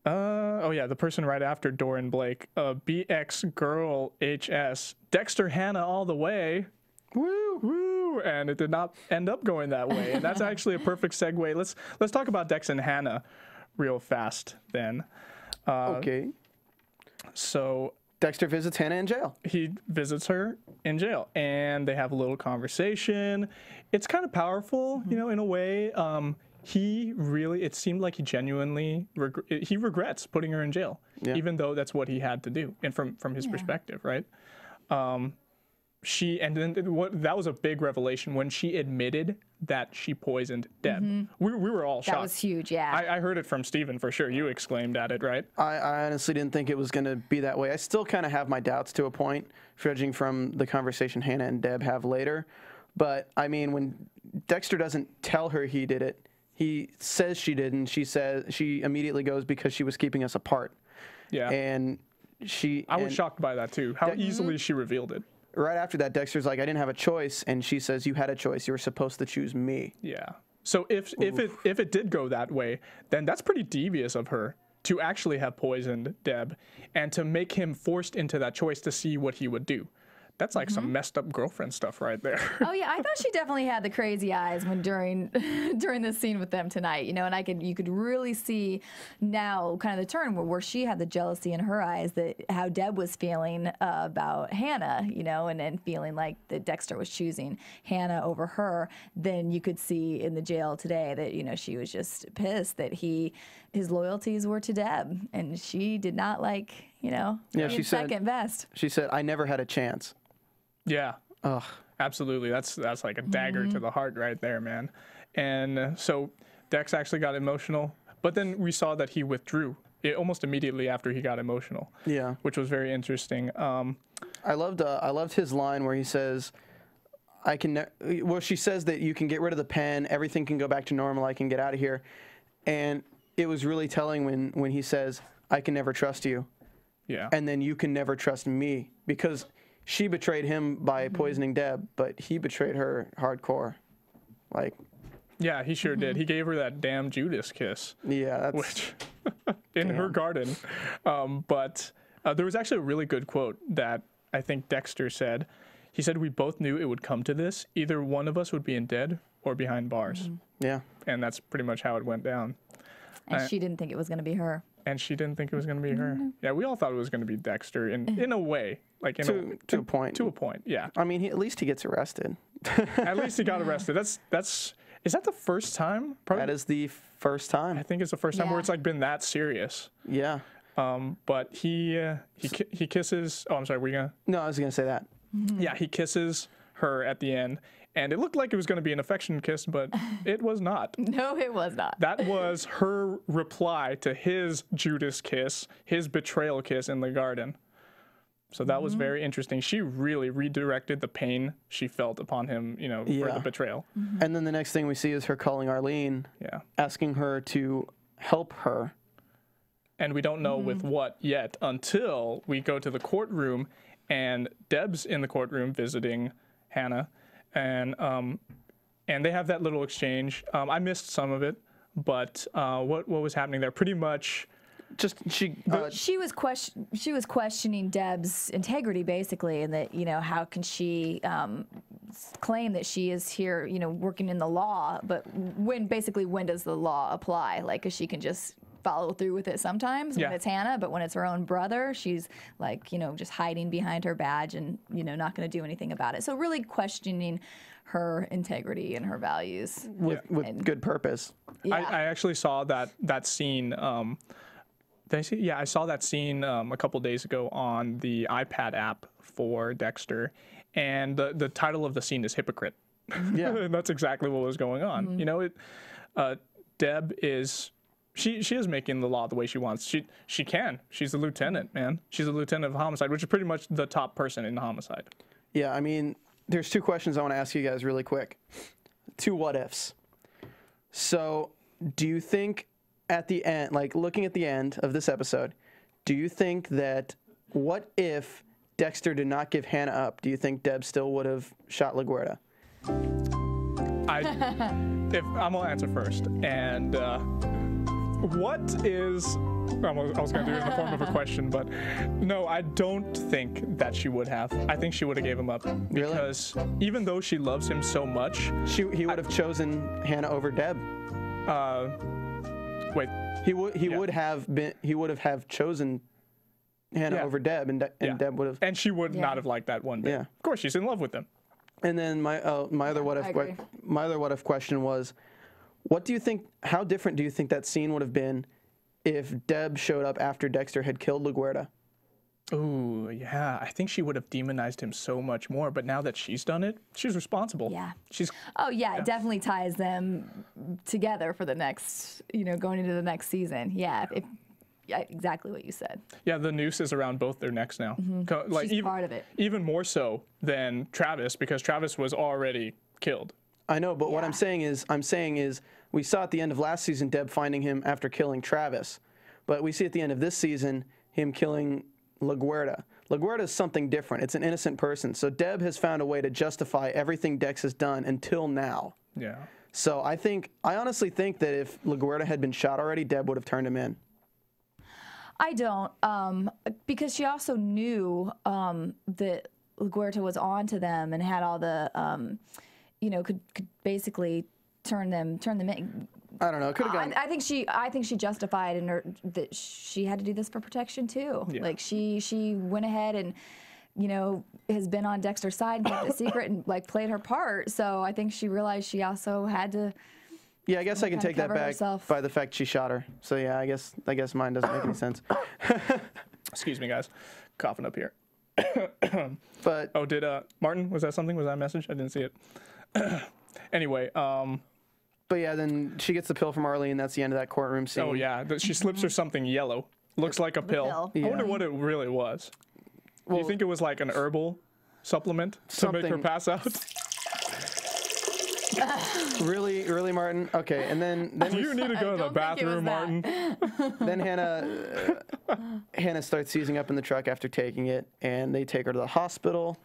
oh yeah, the person right after Doran Blake, BX Girl HS, Dexter Hannah all the way. Woo, woo, and it did not end up going that way. And that's actually a perfect segue. Let's talk about Dex and Hannah real fast then. Okay. So Dexter visits Hannah in jail. He visits her in jail, and they have a little conversation. It's kind of powerful, you know, in a way. It seemed like he genuinely regrets putting her in jail, even though that's what he had to do, and from his perspective, right? That was a big revelation when she admitted that she poisoned Deb. We were all shocked. That was huge, yeah. I heard it from Steven for sure. You exclaimed at it, right? I honestly didn't think it was going to be that way. I still kind of have my doubts to a point, judging from the conversation Hannah and Deb have later. But, I mean, when Dexter doesn't tell her he did it, he says she did, and she immediately goes because she was keeping us apart. Yeah. And I was shocked by that, too, how easily she revealed it. Right after that, Dexter's like, I didn't have a choice, and she says, you had a choice. You were supposed to choose me. Yeah. So if it did go that way, then that's pretty devious of her to actually have poisoned Deb and to make him forced into that choice to see what he would do. That's like some messed up girlfriend stuff right there. Oh yeah, I thought she definitely had the crazy eyes during this scene with them tonight, you know, and you could really see now kind of the turn where she had the jealousy in her eyes, that how Deb was feeling about Hannah, you know, and feeling like that Dexter was choosing Hannah over her. Then you could see in the jail today that, you know, she was just pissed that his loyalties were to Deb, and she did not like, you know, she said second best. She said, I never had a chance. Yeah. Ugh. Absolutely. That's like a dagger to the heart right there, man. And so Dex actually got emotional, but then we saw that he withdrew almost immediately after he got emotional. Yeah. Which was very interesting. I loved his line where he says, well, she says that you can get rid of the pen, everything can go back to normal, I can get out of here. And it was really telling when he says, I can never trust you. Yeah. And then you can never trust me, because she betrayed him by poisoning Deb, but he betrayed her hardcore. Like, yeah, he sure did. He gave her that damn Judas kiss. Yeah, that's which in her garden. But there was actually a really good quote that I think Dexter said. He said, we both knew it would come to this. Either one of us would be in dead or behind bars. Yeah. And that's pretty much how it went down. And she didn't think it was going to be her. And she didn't think it was going to be her. Yeah, we all thought it was going to be Dexter in a way. Like to a point. To a point, yeah. I mean, at least he gets arrested. At least he got arrested. Is that the first time? Probably, that is the first time. I think it's the first time where it's like been that serious. Yeah. But he kisses. Oh, I'm sorry. Were you gonna? No, I was gonna say that. Yeah, he kisses her at the end, and it looked like it was going to be an affectionate kiss, but it was not. No, it was not. That was her reply to his Judas kiss, his betrayal kiss in the garden. So that was very interesting. She really redirected the pain she felt upon him, for the betrayal. And then the next thing we see is her calling Arlene, asking her to help her. And we don't know with what yet until we go to the courtroom, and Deb's in the courtroom visiting Hannah, and they have that little exchange. I missed some of it, but what was happening there? Pretty much. Just she was questioning Deb's integrity, basically, and that how can she claim that she is here working in the law, but when does the law apply? Like, 'cause she can just follow through with it sometimes when it's Hannah, but when it's her own brother, she's like just hiding behind her badge and not going to do anything about it. So really questioning her integrity and her values with good purpose. I actually saw that scene. Did I see? Yeah, I saw that scene a couple days ago on the iPad app for Dexter, and the title of the scene is Hypocrite. Yeah, that's exactly what was going on. Deb is she is making the law the way she wants. She can. She's a lieutenant, man. She's a lieutenant of homicide, which is pretty much the top person in homicide. Yeah, I mean, there's two questions I want to ask you guys really quick. Two what ifs. So, do you think at the end, like looking at the end of this episode, do you think that what if Dexter did not give Hannah up? Do you think Deb still would have shot LaGuerta? I'm gonna answer first. And what is? I was gonna do it in the form of a question, but no, I don't think that she would have. I think she would have gave him up because even though she loves him so much, he would have chosen Hannah over Deb. Wait, he would have chosen Hannah over Deb, and Deb would have. And she would not have liked that one bit. Yeah, of course, she's in love with him. And then my other what if question was, what do you think? How different do you think that scene would have been if Deb showed up after Dexter had killed LaGuerta? Ooh, yeah. I think she would have demonized him so much more. But now that she's done it, she's responsible. Yeah. It definitely ties them together for the next, going into the next season. Yeah. Exactly what you said. Yeah, the noose is around both their necks now. She's part of it. Even more so than Travis, because Travis was already killed. I know, but what I'm saying is we saw at the end of last season Deb finding him after killing Travis. But we see at the end of this season him killing LaGuerta. LaGuerta is something different. It's an innocent person. So Deb has found a way to justify everything Dex has done until now. Yeah. So I honestly think that if LaGuerta had been shot already, Deb would have turned him in. I don't, because she also knew that LaGuerta was on to them and had all the, could basically turn them in. I don't know. It could have gone. I think she justified in her that she had to do this for protection too. Yeah. Like she went ahead and has been on Dexter's side, kept it secret, and played her part. So I think she realized she also had to. Yeah, I guess I can take that back by the fact she shot her. So yeah, I guess mine doesn't make any sense. Excuse me, guys, coughing up here. But did Martin? Was that something? Was that a message? I didn't see it. Anyway. But yeah, then she gets the pill from Arlene. That's the end of that courtroom scene. Oh yeah, she slips her something yellow. Looks like a pill. Yeah. I wonder what it really was. Do you think it was like an herbal supplement to make her Something. pass out? Really, Martin? Okay, and then You need to go to the don't think it was bathroom, that. Martin. then Hannah starts seizing up in the truck after taking it, and they take her to the hospital.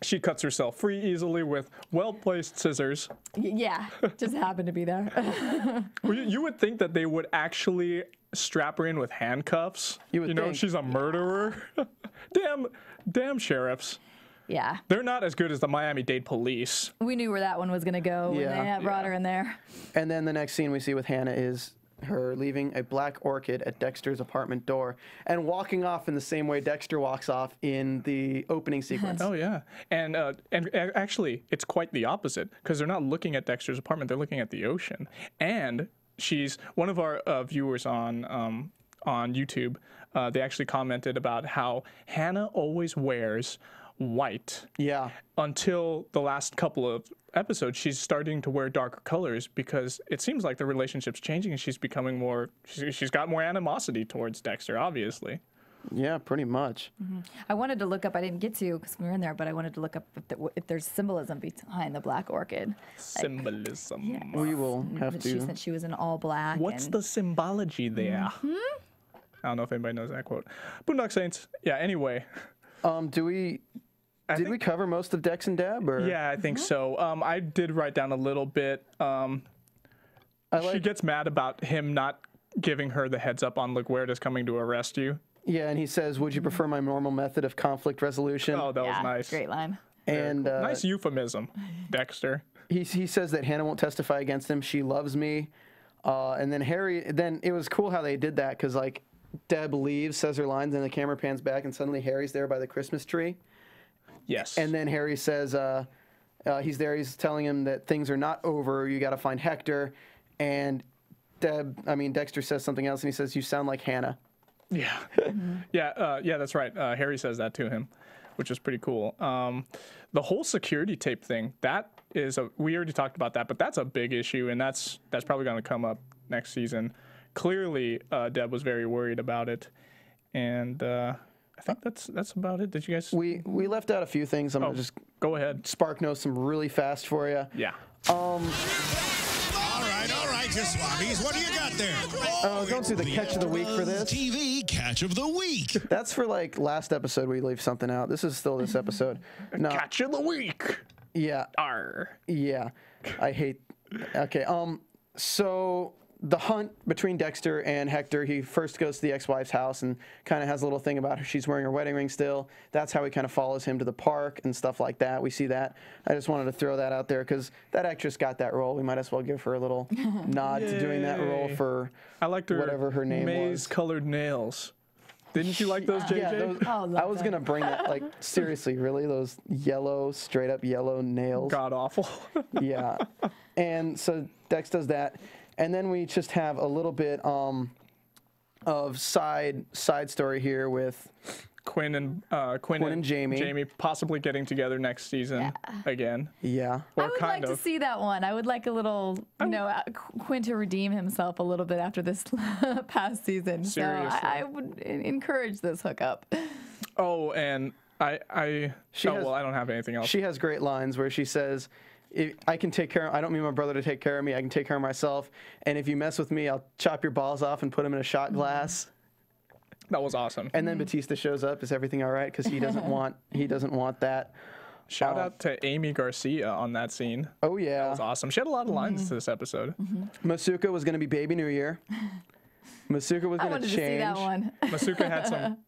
She cuts herself free easily with well-placed scissors. Yeah, just happened to be there. Well, you would think that they would actually strap her in with handcuffs. You would know, think. she's a murderer. damn sheriffs. Yeah, They're not as good as the Miami-Dade police. we knew where that one was gonna go when Yeah. they had brought her in there. And then the next scene we see with Hannah is her leaving a black orchid at Dexter's apartment door and walking off in the same way Dexter walks off in the opening sequence. Oh yeah, and actually, it's quite the opposite because they're not looking at Dexter's apartment; they're looking at the ocean. And she's one of our viewers on YouTube. They actually commented about how Hannah always wears white. Yeah. Until the last couple of episodes, she's starting to wear darker colors because it seems like the relationship's changing and she's becoming more. She's got more animosity towards Dexter, obviously. Yeah, pretty much. I wanted to look up. I didn't get to because we were in there, but I wanted to look up if there's symbolism behind the black orchid. Symbolism. We will have But she to. said she was in all black. What's and the symbology there? I don't know if anybody knows that quote. Boondock Saints. Yeah. Anyway. Did we cover most of Dex and Deb? Or? Yeah, I think so. I did write down a little bit. She gets mad about him not giving her the heads up on LaGuerta's coming to arrest you. Yeah, and he says, "Would you prefer my normal method of conflict resolution?" Oh, that was yeah, nice. great line. And Nice euphemism, Dexter. he says that Hannah won't testify against him. She loves me. And then then it was cool how they did that because like Deb leaves, says her lines, and the camera pans back, and suddenly Harry's there by the Christmas tree. Yes. And then Harry says he's there. He's telling him that things are not over. You got to find Hector. And Dexter says something else, and he says, "You sound like Hannah." Yeah. Yeah, that's right. Harry says that to him, which is pretty cool. The whole security tape thing, we already talked about that, but that's a big issue, and that's probably going to come up next season. Clearly, Deb was very worried about it, and I think that's about it. Did you guys? We left out a few things. I'm gonna just go ahead. spark notes some really fast for you. Yeah. All right, you swabbies, what do you got there? Going through the catch of the week for this. TV Catch of the Week. That's for like last episode. We leave something out. This is still this episode. No. Catch of the week. Yeah. Arr. Yeah. I hate. Okay. So the hunt between Dexter and Hector, he first goes to the ex-wife's house and kind of has a little thing about her. She's wearing her wedding ring still. That's how he kind of follows him to the park and stuff like that. We see that. I just wanted to throw that out there because that actress got that role. We might as well give her a little nod to doing that role for I liked her whatever her name was. maize-colored nails. Didn't you like those, JJ? Yeah, those, I was going to bring that, like, seriously, really, those yellow, straight up yellow nails. God awful. Yeah. And so Dex does that. And then we just have a little bit of side story here with Quinn and Jamie. Jamie possibly getting together next season again. Yeah. I would like to see that one. I would like a little, Quinn to redeem himself a little bit after this past season. Seriously. So I would encourage this hookup. Oh, and I don't have anything else. She has great lines where she says, I can take care of, I don't need my brother to take care of me. I can take care of myself. And if you mess with me, I'll chop your balls off and put them in a shot glass. That was awesome. And then Batista shows up. Is everything all right? Because he doesn't want that. Shout out to Amy Garcia on that scene. Oh, yeah. That was awesome. She had a lot of lines to this episode. Masuka was going to be Baby New Year. Masuka was I going wanted change. to see that one.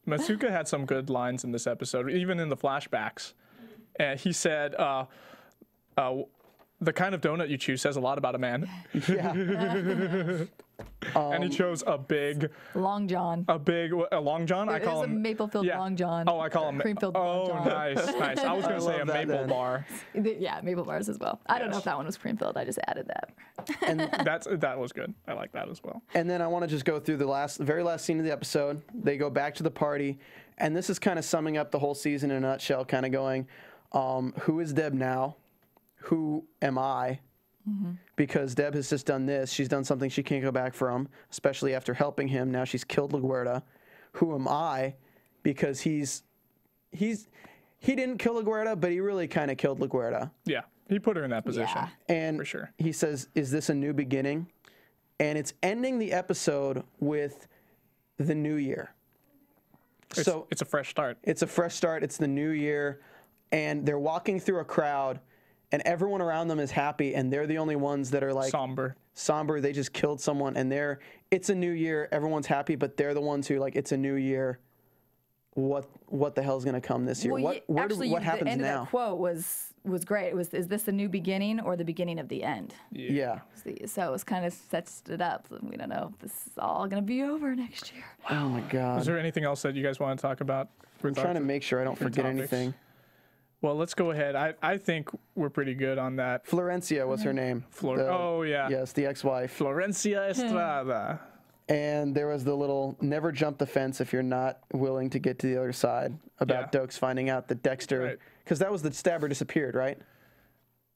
Masuka had some good lines in this episode, even in the flashbacks. And he said, the kind of donut you choose says a lot about a man. Yeah. And he chose a big Long John. a Long John. I call It is him a maple-filled Long John. Oh, I call him cream-filled Long John. nice. I was gonna say a love that maple then. bar. Yeah, maple bars as well. I don't know if that one was cream-filled. I just added that. And That was good. I like that as well. And then I want to just go through the very last scene of the episode. They go back to the party, and this is kind of summing up the whole season in a nutshell, kind of going, who is Deb now? Who am I? Because Deb has just done this. She's done something she can't go back from, especially after helping him. Now she's killed LaGuerta. Who am I? Because he's he didn't kill LaGuerta, but he really kind of killed LaGuerta. Yeah, he put her in that position. Yeah. And for sure. He says, "Is this a new beginning?" And it's ending the episode with the new year. So it's a fresh start. It's a fresh start. It's the new year, and they're walking through a crowd, and everyone around them is happy, and they're the only ones that are like somber. They just killed someone, and it's a new year. Everyone's happy, but they're the ones who like, it's a new year. What the hell's gonna come this year? Well, what happens the end now? Of that quote was great. It was, "Is this a new beginning or the beginning of the end?" Yeah. So it was kind of sets it up. We don't know if this is all gonna be over next year. Oh my God. Is there anything else that you guys want to talk about? I'm trying to make sure I don't forget anything. Well, let's go ahead. I think we're pretty good on that. Florencia was her name. Oh, yeah. Yes, the ex-wife. Florencia Estrada. And there was the little never jump the fence if you're not willing to get to the other side about Dokes finding out that Dexter, because that was the stabber disappeared, right?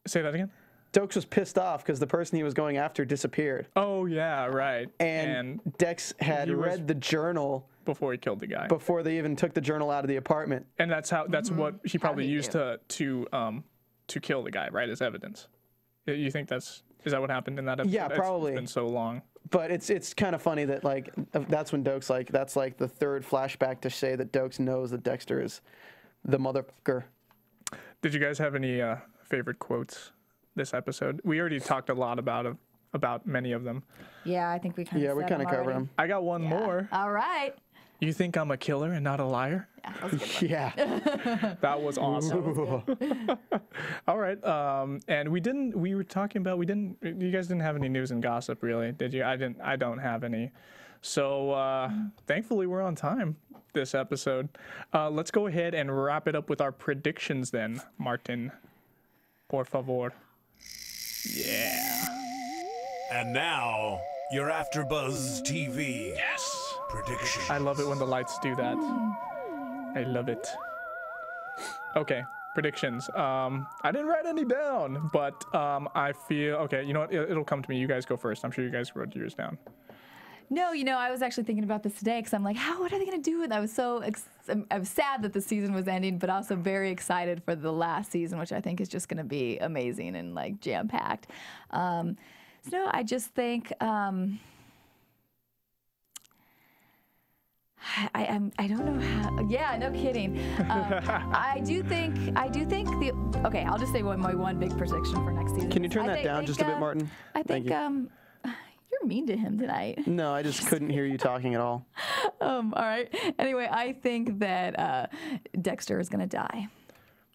Say that again? Dokes was pissed off because the person he was going after disappeared. Oh, yeah, right. And Dex had read the journal before he killed the guy. Before they even took the journal out of the apartment. And that's what he probably used to kill the guy, right, as evidence. You think is that what happened in that episode? Yeah, probably. It's been so long. But it's kind of funny that like that's when Dokes that's like the third flashback to say that Dokes knows that Dexter is the motherfucker. Did you guys have any favorite quotes this episode? We already talked a lot about many of them. Yeah, I think we kind of we kind of covered them. I got one more. All right. You think I'm a killer and not a liar? Yeah, that was a good one. Yeah. That was awesome. All right. And you guys didn't have any news and gossip, really, did you? I don't have any. So thankfully we're on time this episode. Let's go ahead and wrap it up with our predictions then, Martin. Por favor. Yeah. And now, your AfterBuzz TV. Yes. Predictions. I love it when the lights do that. I love it. Okay, predictions. I didn't write any down, but I feel okay. You know what? It'll come to me. You guys go first. I'm sure you guys wrote yours down. No, I was actually thinking about this today because I'm like, what are they gonna do? And I was I was sad that the season was ending, but also very excited for the last season, which I think is just gonna be amazing and like jam packed. So I just think. I don't know how. Yeah, no kidding. I do think okay, I'll just say my one big prediction for next season. Can you turn that down just a bit, Martin? I think you're mean to him tonight. No, I just couldn't hear you talking at all. All right. Anyway, I think that Dexter is gonna die.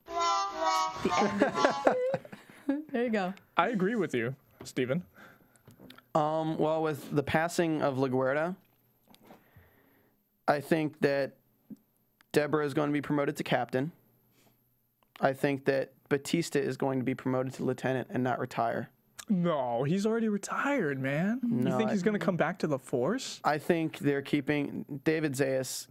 The end of it. There you go. I agree with you, Steven. Well, with the passing of LaGuerta, I think that Debra is going to be promoted to captain. I think that Batista is going to be promoted to lieutenant and not retire. No, he's already retired, man. No, you think he's going to come back to the force? I think they're keeping David Zayas.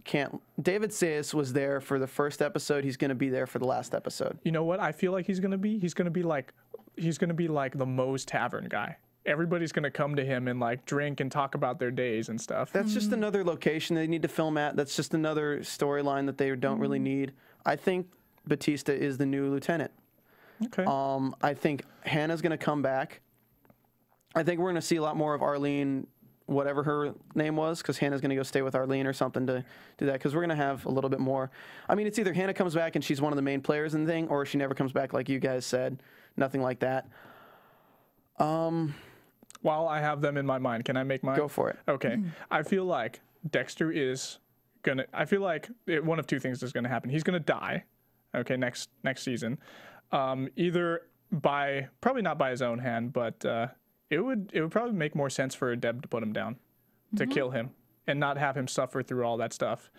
David Zayas was there for the first episode. He's going to be there for the last episode. You know what? I feel like he's going to be like the Moe's Tavern guy. Everybody's going to come to him and like drink and talk about their days and stuff. That's just another location they need to film at. That's just another storyline that they don't really need. I think Batista is the new lieutenant. Okay. I think Hannah's going to come back. I think we're going to see a lot more of Arlene, whatever her name was, because Hannah's going to go stay with Arlene or something to do that, because we're going to have a little bit more. I mean, it's either Hannah comes back and she's one of the main players in the thing, or she never comes back like you guys said. Nothing like that. While I have them in my mind, can I make mine? Go for it. Okay. I feel like Dexter is going to... I feel like one of two things is going to happen. He's going to die, okay, next season. Either by... Probably not by his own hand, but it would probably make more sense for Deb to put him down, to kill him, and not have him suffer through all that stuff.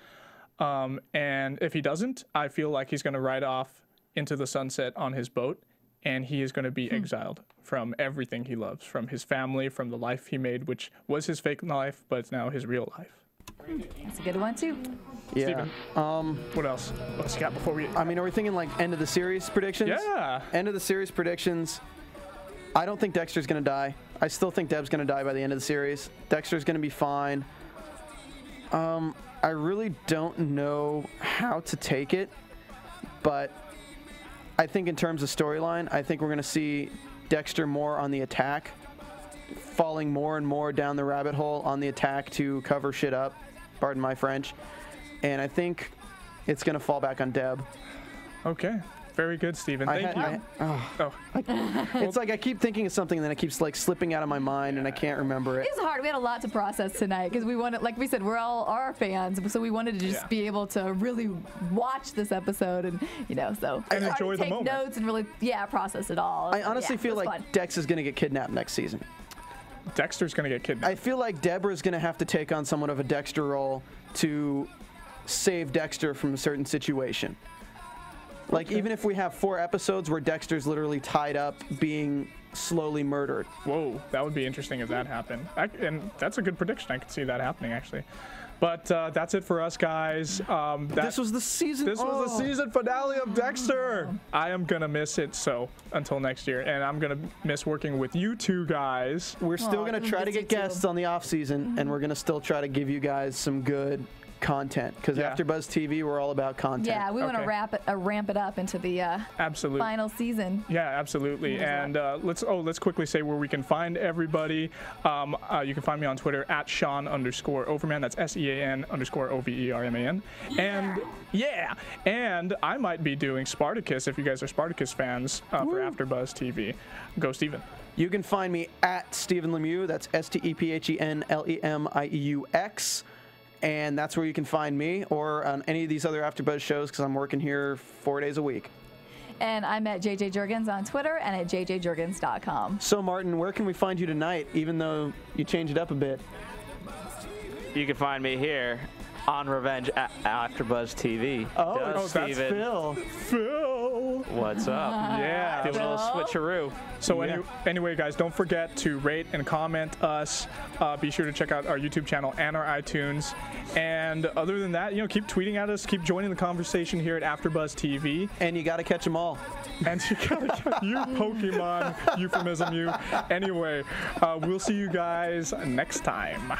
And if he doesn't, I feel like he's going to ride off into the sunset on his boat, and he is going to be exiled from everything he loves, from his family, from the life he made, which was his fake life, but it's now his real life. That's a good one, too. Yeah. Steven, what else? What's got before we... I mean, are we thinking like end of the series predictions? Yeah. End of the series predictions. I don't think Dexter's going to die. I still think Deb's going to die by the end of the series. Dexter's going to be fine. I really don't know how to take it. but I think in terms of storyline, I think we're going to see Dexter more on the attack, falling more and more down the rabbit hole on the attack to cover shit up, pardon my French, and I think it's going to fall back on Deb. Okay. Very good, Steven. Thank you. It's like I keep thinking of something and then it keeps like slipping out of my mind and I can't remember it. It's hard. We had a lot to process tonight because we wanted, like we said, we're all our fans, so we wanted to just be able to really watch this episode and, you know, so and enjoy the moment. Take notes and really, process it all. I honestly feel like fun. Dex is going to get kidnapped next season. Dexter's going to get kidnapped. I feel like Deborah's going to have to take on somewhat of a Dexter role to save Dexter from a certain situation. Like, even if we have 4 episodes where Dexter's literally tied up being slowly murdered. Whoa, that would be interesting if that happened. And that's a good prediction. I could see that happening, actually. But that's it for us, guys. This was the season. This was the season finale of Dexter. I am going to miss it, so until next year. And I'm going to miss working with you two guys. We're still going to try to get guests on the off season, and we're going to still try to give you guys some good content, because AfterBuzz TV, we're all about content. Yeah, we want to ramp it up into the final season. Yeah, absolutely. And let's quickly say where we can find everybody. You can find me on Twitter at Sean_Overman. That's SEAN_OVERMAN. And I might be doing Spartacus if you guys are Spartacus fans for AfterBuzz TV. Go, Steven. You can find me at Stephen Lemieux. That's STEPHENLEMIEUX. And that's where you can find me, or on any of these other AfterBuzz shows, because I'm working here 4 days a week. And I'm at JJ Jurgens on Twitter and at jjjurgens.com. So, Martin, where can we find you tonight, even though you changed it up a bit? You can find me here on Revenge at AfterBuzz TV. That's Phil. Phil. What's up? Yeah. Doing a little switcheroo. So anyway, guys, don't forget to rate and comment us. Be sure to check out our YouTube channel and our iTunes. And other than that, keep tweeting at us. Keep joining the conversation here at AfterBuzz TV. And you got to catch them all. And you got to catch you Pokemon euphemism you. Anyway, we'll see you guys next time.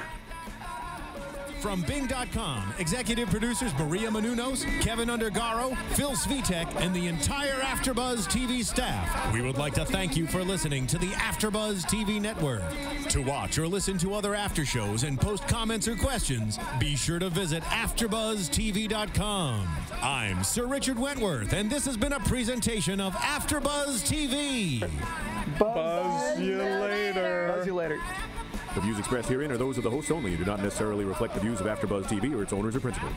From Bing.com, executive producers Maria Menounos, Kevin Undergaro, Phil Svitek, and the entire AfterBuzz TV staff, we would like to thank you for listening to the AfterBuzz TV network. To watch or listen to other after shows and post comments or questions, be sure to visit AfterBuzzTV.com. I'm Sir Richard Wentworth, and this has been a presentation of AfterBuzz TV. Buzz you later. Buzz you later. The views expressed herein are those of the hosts only and do not necessarily reflect the views of AfterBuzz TV or its owners or principals.